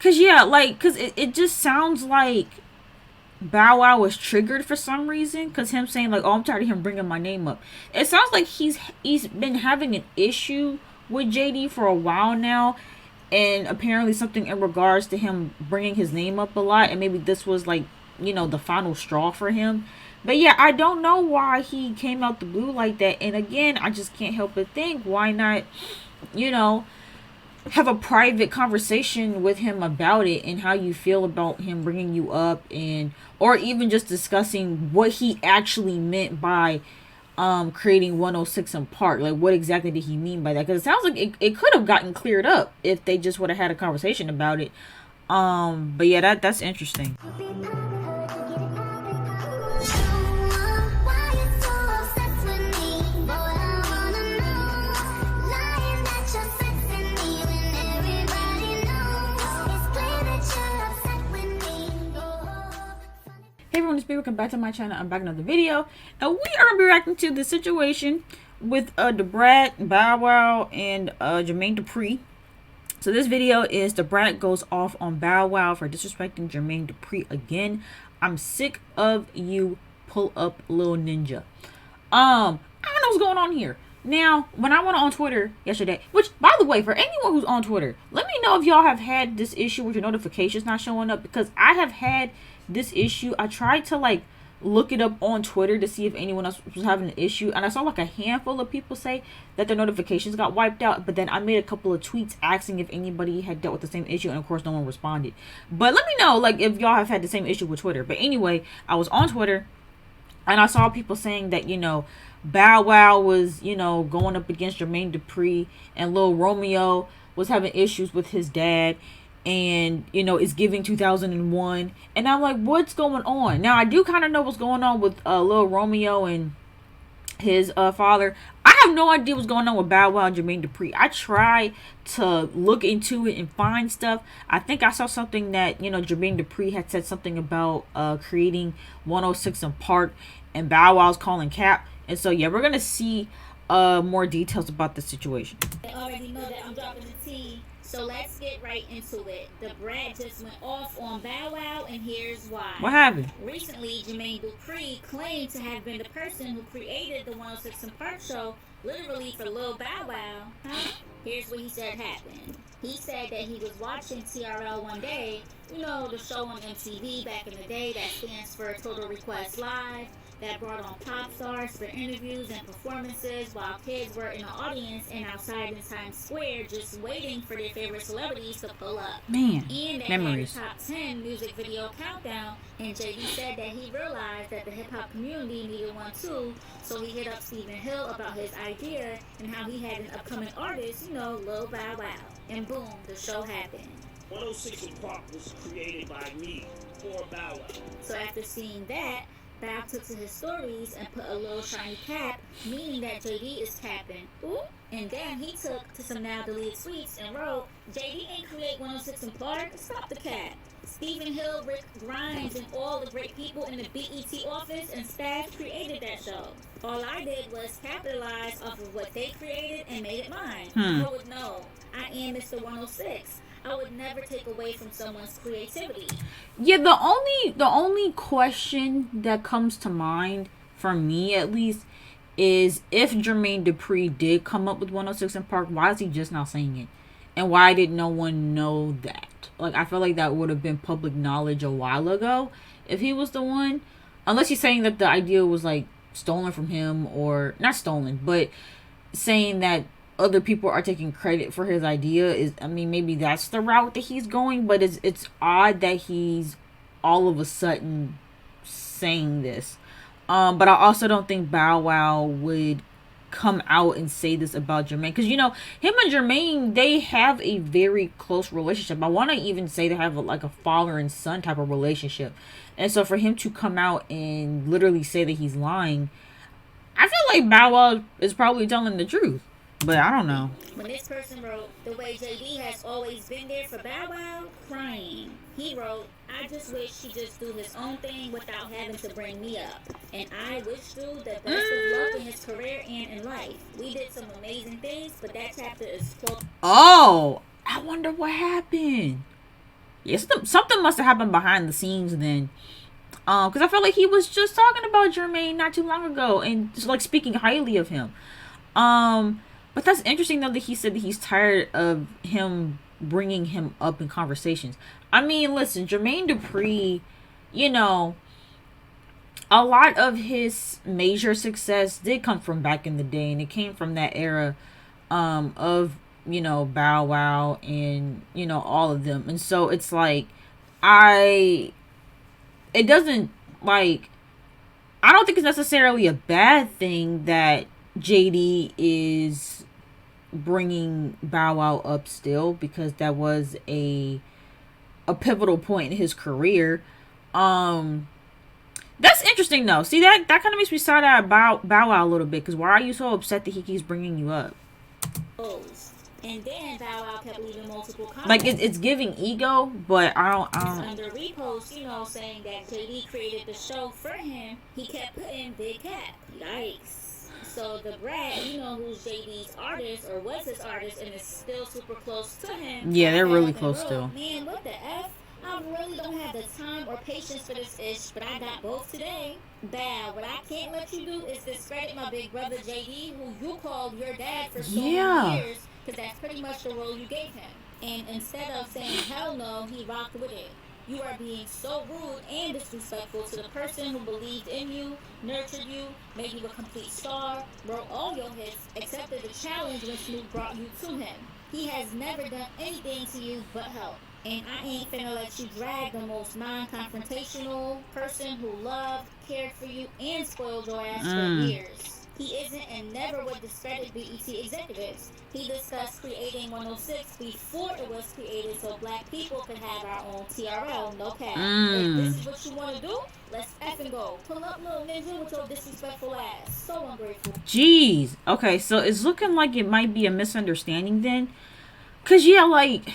Cause yeah, like, cause it just sounds like Bow Wow was triggered for some reason. Cause him saying like, "Oh, I'm tired of him bringing my name up." It sounds like he's been having an issue with JD for a while now, and apparently something in regards to him bringing his name up a lot, and maybe this was like, the final straw for him. But yeah, I don't know why he came out the blue like that. And again, I just can't help but think, why not, you know, have a private conversation with him about it and how you feel about him bringing you up, and or even just discussing what he actually meant by creating 106 in Park. Like, what exactly did he mean by that? Because it sounds like it could have gotten cleared up if they just would have had a conversation about it. But yeah, that's interesting. Hey everyone, it's B. Welcome back to my channel. I'm back in another video, and we are gonna be reacting to the situation with the Brat, Bow Wow, and Jermaine Dupri. So this video is the Brat goes off on Bow Wow for disrespecting Jermaine Dupri again. I'm sick of you. Pull up, little ninja. I don't know what's going on here. Now, when I went on Twitter yesterday, which, by the way, for anyone who's on Twitter, let me know if y'all have had this issue with your notifications not showing up, because I have had this issue. I tried to, like, look it up on Twitter to see if anyone else was having an issue, and I saw, like, a handful of people say that their notifications got wiped out, but then I made a couple of tweets asking if anybody had dealt with the same issue, and of course, no one responded. But let me know, like, if y'all have had the same issue with Twitter. But anyway, I was on Twitter, and I saw people saying that, Bow Wow was, going up against Jermaine Dupri, and Lil Romeo was having issues with his dad, and, is giving 2001. And I'm like, what's going on? Now, I do kind of know what's going on with Lil Romeo and his father. I have no idea what's going on with Bow Wow and Jermaine Dupri. I try to look into it and find stuff. I think I saw something that, Jermaine Dupri had said something about creating 106 in Park, and Bow Wow's calling cap. And so, yeah, we're going to see more details about the situation. They already know that I'm dropping the tea, so let's get right into it. The Brat just went off on Bow Wow, and here's why. What happened? Recently, Jermaine Dupri claimed to have been the person who created the 106 in Park show, literally for Lil Bow Wow. Here's what he said happened. He said that he was watching TRL one day, the show on MTV back in the day that stands for Total Request Live, that brought on pop stars for interviews and performances while kids were in the audience and outside in Times Square just waiting for their favorite celebrities to pull up. Man, and they memories. had a top 10 music video countdown, and JD said that he realized that the hip-hop community needed one too, so he hit up Stephen Hill about his idea and how he had an upcoming artist, Lil Bow Wow. And boom, the show happened. 106 in Park was created by me for Bow Wow. So after seeing that, Bow took to his stories and put a little shiny cap, meaning that JD is capping. Ooh. And then he took to some now deleted tweets and wrote, JD ain't create 106 in Park, stop the cap. Stephen Hill, Rick Grimes, and all the great people in the BET office and staff created that show. All I did was capitalize off of what they created and made it mine. I would know. I am Mr. 106. I would never take away from someone's creativity. Yeah, the only question that comes to mind, for me at least, is if Jermaine Dupri did come up with 106 in Park, why is he just not saying it? And why did no one know that? Like, I feel like that would have been public knowledge a while ago if he was the one. Unless he's saying that the idea was, like, stolen from him, or not stolen, but saying that other people are taking credit for his idea. Is, I mean, maybe that's the route that he's going, but it's odd that he's all of a sudden saying this. But I also don't think Bow Wow would come out and say this about Jermaine, because him and Jermaine, they have a very close relationship. I want to even say they have like a father and son type of relationship, and so for him to come out and literally say that he's lying, I feel like Bow Wow is probably telling the truth. But I don't know. When this person wrote, the way JD has always been there for Bow Wow, crying. He wrote, I just wish he just do his own thing without having to bring me up. And I wish dude the best of luck in his career and in life. We did some amazing things, but that chapter is closed. Oh, I wonder what happened. Yeah, something must have happened behind the scenes then. Because I felt like he was just talking about Jermaine not too long ago and just like speaking highly of him. But that's interesting though that he said that he's tired of him bringing him up in conversations. I mean, listen, Jermaine Dupri, you know, a lot of his major success did come from back in the day, and it came from that era, of Bow Wow and all of them, and so it's like I, it doesn't like I don't think it's necessarily a bad thing that JD is bringing Bow Wow up still, because that was a pivotal point in his career. Um, that's interesting though. See, that kind of makes me side eye Bow Wow a little bit, because why are you so upset that he keeps bringing you up? And then Bow Wow kept leaving multiple comments. Like it's giving ego, but I don't. Under repost, saying that JD created the show for him, he kept putting Big Cap. Yikes. So the Brat, who's JD's artist or was his artist and is still super close to him. Yeah, they're really close still. Man, what the F? I really don't have the time or patience for this ish, but I got both today. Bow, what I can't let you do is discredit my big brother JD, who you called your dad for so many years, because that's pretty much the role you gave him. And instead of saying hell no, he rocked with it. You are being so rude and disrespectful to the person who believed in you, nurtured you, made you a complete star, wrote all your hits, accepted the challenge when Snoop brought you to him. He has never done anything to you but help. And I ain't finna let you drag the most non-confrontational person who loved, cared for you, and spoiled your ass for years. He isn't and never would discredit BET executives. He discussed creating 106 before it was created so black people could have our own TRL, no cap. If this is what you want to do, let's effing go. Pull up, little ninja, with your disrespectful ass. So ungrateful. Jeez. Okay, so it's looking like it might be a misunderstanding then. Because, yeah, like,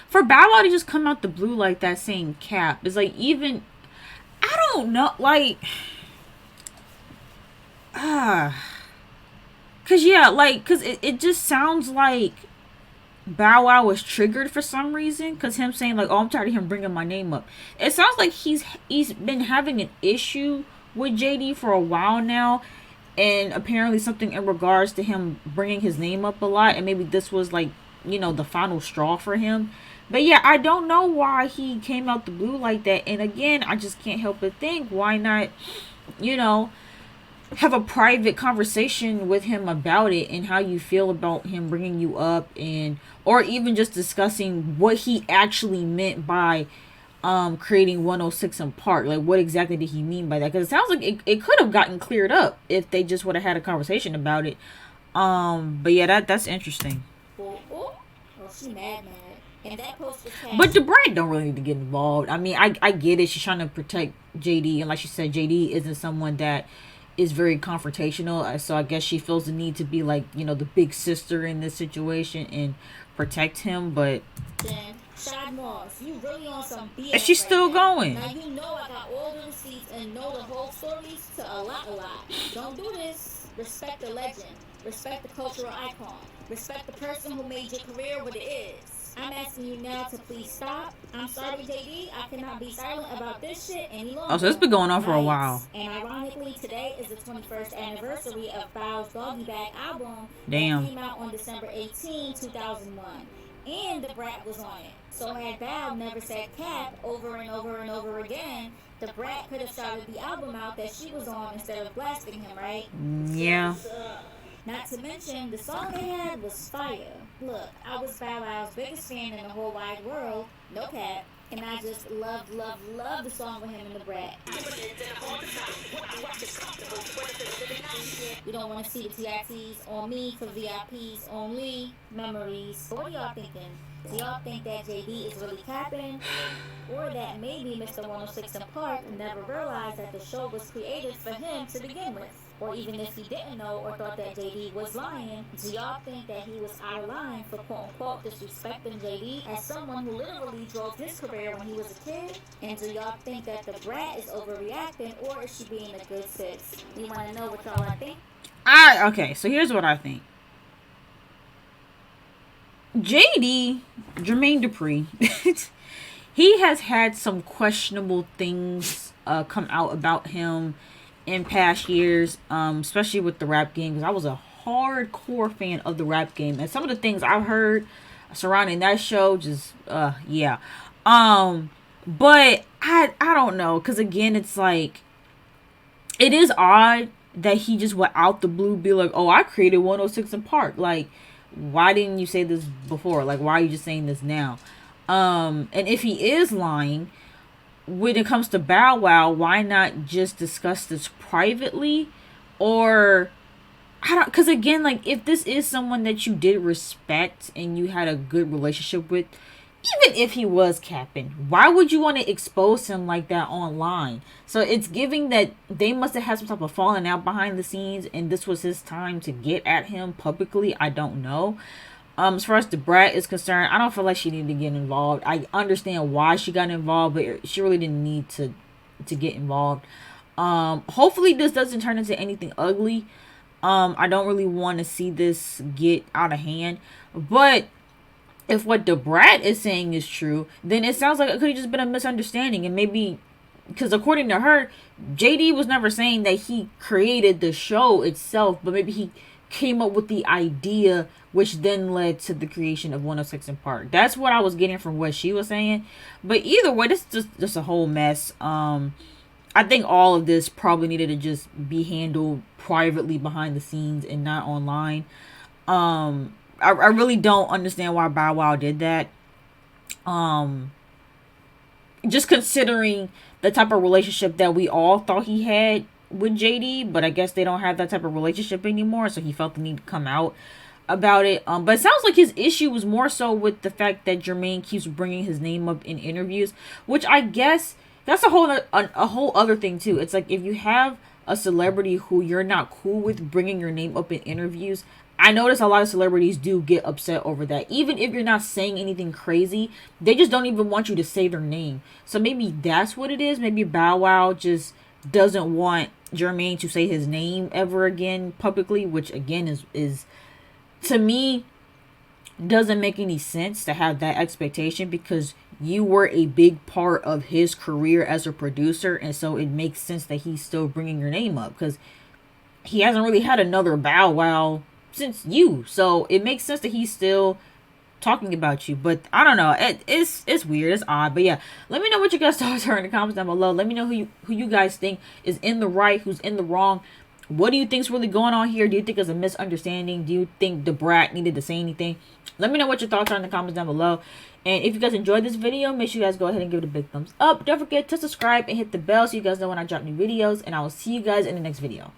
for Bow Wow to just come out the blue like that saying cap is like, even, I don't know, like, cause yeah, like, cause it just sounds like Bow Wow was triggered for some reason, cause him saying like, oh, I'm tired of him bringing my name up. It sounds like he's been having an issue with JD for a while now, and apparently something in regards to him bringing his name up a lot, and maybe this was like, the final straw for him. But yeah, I don't know why he came out the blue like that. And again, I just can't help but think, why not, have a private conversation with him about it and how you feel about him bringing you up, and or even just discussing what he actually meant by creating 106 in Park. Like, what exactly did he mean by that? Because it sounds like it could have gotten cleared up if they just would have had a conversation about it. But yeah, that's interesting. Oh, she mad. And that post was but the Brat don't really need to get involved. I mean, I get it. She's trying to protect JD, and like she said, JD isn't someone that is very confrontational, so I guess she feels the need to be like, the big sister in this situation and protect him. But Shad Moss, you really on some BS. And she's still going. Now you know I got all the receipts and know the whole stories to a lot. Don't do this. Respect the legend. Respect the cultural icon. Respect the person who made your career what it is. I'm asking you now to please stop. I'm sorry, JD. I cannot be silent about this shit any longer. Oh, so it's been going on for a while. And ironically, today is the 21st anniversary of Bow's Doggy Bag album. Damn. That came out on December 18, 2001. And the Brat was on it. So had Bow never said cap over and over and over again, the Brat could have shouted the album out that she was on instead of blasting him, right? Yeah. Not to mention, the song they had was fire. Look, I was Bow Wow's biggest fan in the whole wide world, no cap, and I just loved the song with him and the Brat. We don't want to see the TITs on me for VIPs only. Memories. What are y'all thinking? Do y'all think that JD is really capping? Or that maybe Mr. 106 in Park never realized that the show was created for him to begin with? Or even if he didn't know or thought that JD was lying, do y'all think that he was out of line for quote-unquote disrespecting JD as someone who literally drove his career when he was a kid? And do y'all think that the Brat is overreacting, or is she being a good sis? You want to know what y'all think? Okay, so here's what I think. JD, Jermaine Dupri, he has had some questionable things come out about him in past years, especially with the rap game, because I was a hardcore fan of the rap game, and some of the things I've heard surrounding that show, just yeah. But I don't know, because again, it's like, it is odd that he just went out the blue be like, oh, I created 106 in Park. Like, why didn't you say this before? Like, why are you just saying this now? And if he is lying, when it comes to Bow Wow, why not just discuss this privately? Or, I don't, because again, like, if this is someone that you did respect and you had a good relationship with, even if he was capping, why would you want to expose him like that online? So it's giving that they must have had some type of falling out behind the scenes, and this was his time to get at him publicly. I don't know. As far as the Brat is concerned, I don't feel like she needed to get involved. I understand why she got involved, but she really didn't need to get involved. Hopefully this doesn't turn into anything ugly. I don't really want to see this get out of hand, but if what the Brat is saying is true, then it sounds like it could have just been a misunderstanding. And maybe, because according to her, JD was never saying that he created the show itself, but maybe he came up with the idea, which then led to the creation of 106 in Park. That's what I was getting from what she was saying. But either way, this is just a whole mess. I think all of this probably needed to just be handled privately behind the scenes and not online. I really don't understand why Bow Wow did that. Just considering the type of relationship that we all thought he had with JD, but I guess they don't have that type of relationship anymore, so he felt the need to come out about it. But it sounds like his issue was more so with the fact that Jermaine keeps bringing his name up in interviews, which I guess that's a whole other thing too. It's like, if you have a celebrity who you're not cool with bringing your name up in interviews, I notice a lot of celebrities do get upset over that. Even if you're not saying anything crazy, they just don't even want you to say their name. So maybe that's what it is. Maybe Bow Wow just doesn't want Jermaine to say his name ever again publicly, which again is to me doesn't make any sense to have that expectation, because you were a big part of his career as a producer, and so it makes sense that he's still bringing your name up, because he hasn't really had another Bow Wow since you, so it makes sense that he's still talking about you. But I don't know, it's weird, it's odd. But yeah, let me know what you guys thoughts are in the comments down below. Let me know who you guys think is in the right, who's in the wrong. What do you think's really going on here? Do you think it's a misunderstanding? Do you think the Brat needed to say anything? Let me know what your thoughts are in the comments down below. And if you guys enjoyed this video, make sure you guys go ahead and give it a big thumbs up. Don't forget to subscribe and hit the bell so you guys know when I drop new videos, and I will see you guys in the next video.